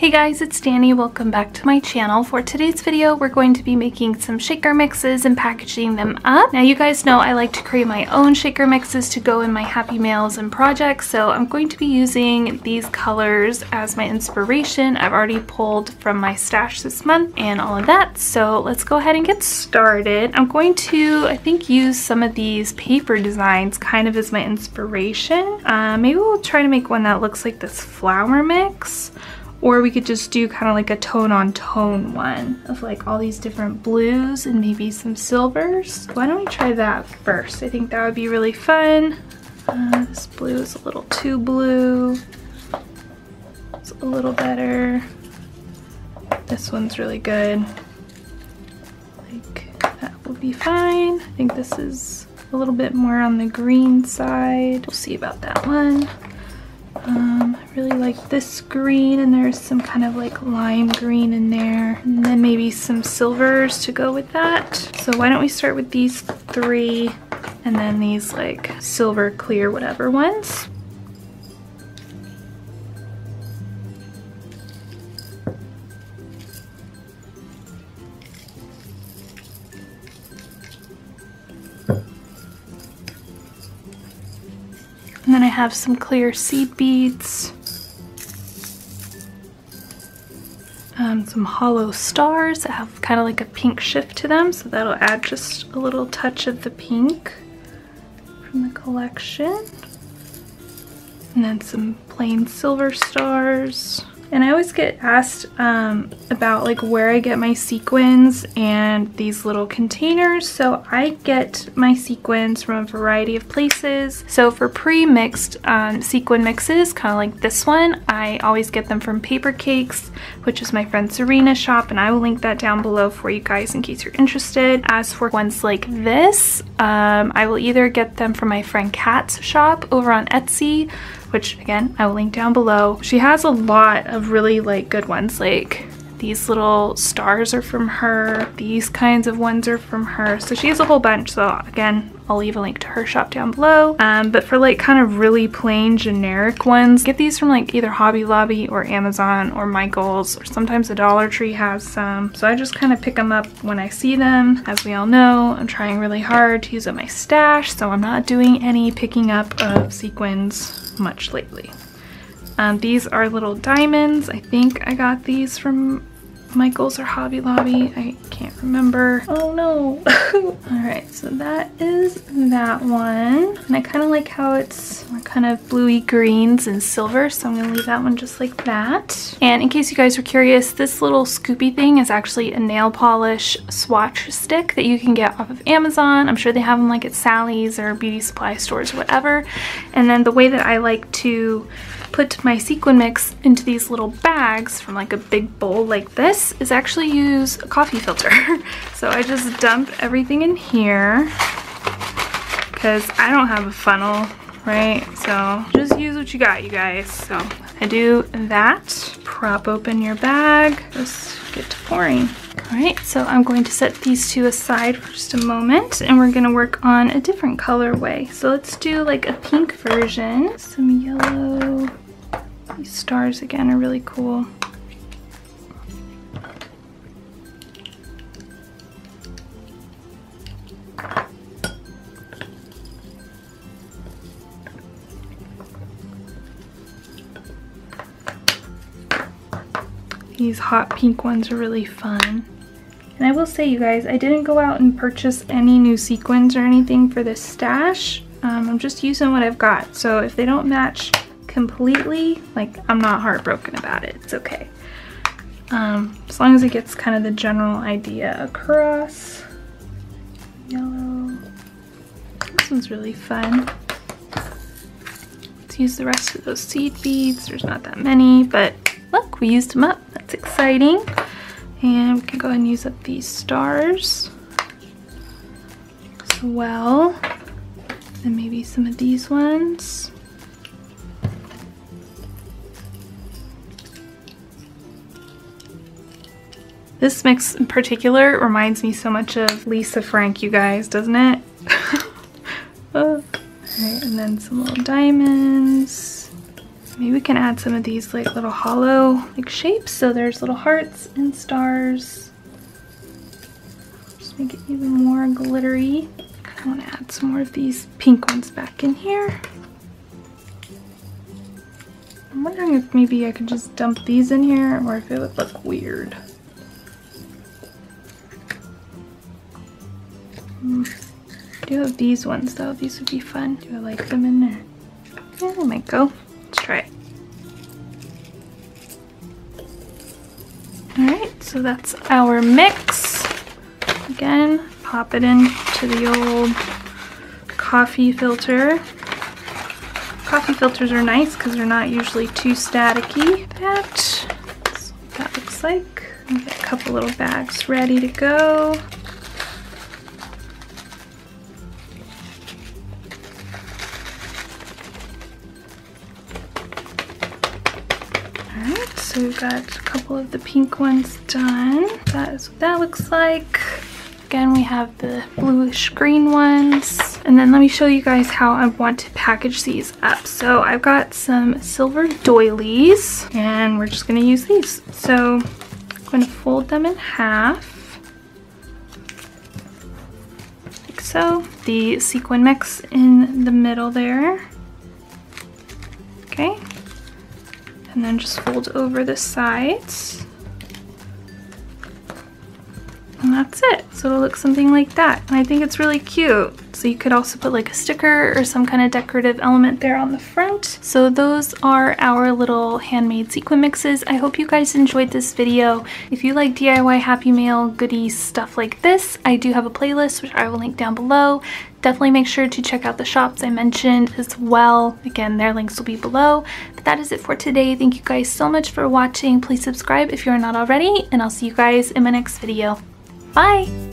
Hey guys, it's Danny. Welcome back to my channel. For today's video, we're going to be making some shaker mixes and packaging them up. Now you guys know I like to create my own shaker mixes to go in my happy mails and projects, so I'm going to be using these colors as my inspiration. I've already pulled from my stash this month and all of that, so let's go ahead and get started. I'm going to, I think, use some of these paper designs kind of as my inspiration. Maybe we'll try to make one that looks like this flower mix. Or we could just do kind of like a tone on tone one of like all these different blues and maybe some silvers. Why don't we try that first? I think that would be really fun. This blue is a little too blue. It's a little better. This one's really good. Like that will be fine. I think this is a little bit more on the green side. We'll see about that one. I really like this green, and there's some kind of like lime green in there, and then maybe some silvers to go with that. So why don't we start with these three and then these like silver clear whatever ones. And then I have some clear seed beads, some hollow stars that have kind of like a pink shift to them, so that'll add just a little touch of the pink from the collection. And then some plain silver stars. And I always get asked about like where I get my sequins and these little containers. So I get my sequins from a variety of places. So for pre-mixed sequin mixes, kind of like this one, I always get them from Paper Cakes, which is my friend Serena's shop, and I will link that down below for you guys in case you're interested. As for ones like this, I will either get them from my friend Kat's shop over on Etsy, which again, I will link down below. She has a lot of really like good ones, like these little stars are from her, these kinds of ones are from her. So she has a whole bunch, so again, I'll leave a link to her shop down below. But for like kind of really plain generic ones, get these from like either Hobby Lobby or Amazon or Michael's, or sometimes the Dollar Tree has some. So I just kind of pick them up when I see them. As we all know, I'm trying really hard to use up my stash, so I'm not doing any picking up of sequins much lately. These are little diamonds. I think I got these from Michael's or Hobby Lobby. I can't remember. Oh no. Alright, so that is that one. And I kind of like how it's kind of bluey greens and silver, so I'm going to leave that one just like that. And in case you guys were curious, this little scoopy thing is actually a nail polish swatch stick that you can get off of Amazon. I'm sure they have them like at Sally's or beauty supply stores or whatever. And then the way that I like to put my sequin mix into these little bags from like a big bowl like this is actually use a coffee filter. So I just dump everything in here because I don't have a funnel, right? So just use what you got, you guys. So I do that. Prop open your bag, just get to pouring. Alright, so I'm going to set these two aside for just a moment, and we're going to work on a different colorway. So let's do like a pink version, some yellow. These stars again are really cool. These hot pink ones are really fun. And I will say, you guys, I didn't go out and purchase any new sequins or anything for this stash. I'm just using what I've got. So if they don't match completely, like, I'm not heartbroken about it. It's okay. As long as it gets kind of the general idea across. Yellow. This one's really fun. Let's use the rest of those seed beads. There's not that many, but look, we used them up. That's exciting. And we can go ahead and use up these stars as well. And maybe some of these ones. This mix in particular reminds me so much of Lisa Frank, you guys, doesn't it? Alright, and then some little diamonds. Maybe we can add some of these like little hollow like shapes. So there's little hearts and stars. Just make it even more glittery. I want to add some more of these pink ones back in here. I'm wondering if maybe I could just dump these in here or if it would look weird. I do have these ones though. These would be fun. Do I like them in there? Yeah, they might go. Let's try it. Alright, so that's our mix. Again, pop it into the old coffee filter. Coffee filters are nice because they're not usually too staticky. That's what that looks like. Get a couple little bags ready to go. Alright, so we've got a couple of the pink ones done. That is what that looks like. Again, we have the bluish green ones. And then let me show you guys how I want to package these up. So I've got some silver doilies and we're just gonna use these. So I'm going to fold them in half, like so. The sequin mix in the middle there. Okay. And then just fold over the sides. And that's it. So it'll look something like that. And I think it's really cute. So you could also put like a sticker or some kind of decorative element there on the front. So those are our little handmade sequin mixes. I hope you guys enjoyed this video. If you like DIY Happy Mail goodies, stuff like this, I do have a playlist which I will link down below. Definitely make sure to check out the shops I mentioned as well. Again, their links will be below. But that is it for today. Thank you guys so much for watching. Please subscribe if you're not already, and I'll see you guys in my next video. Bye!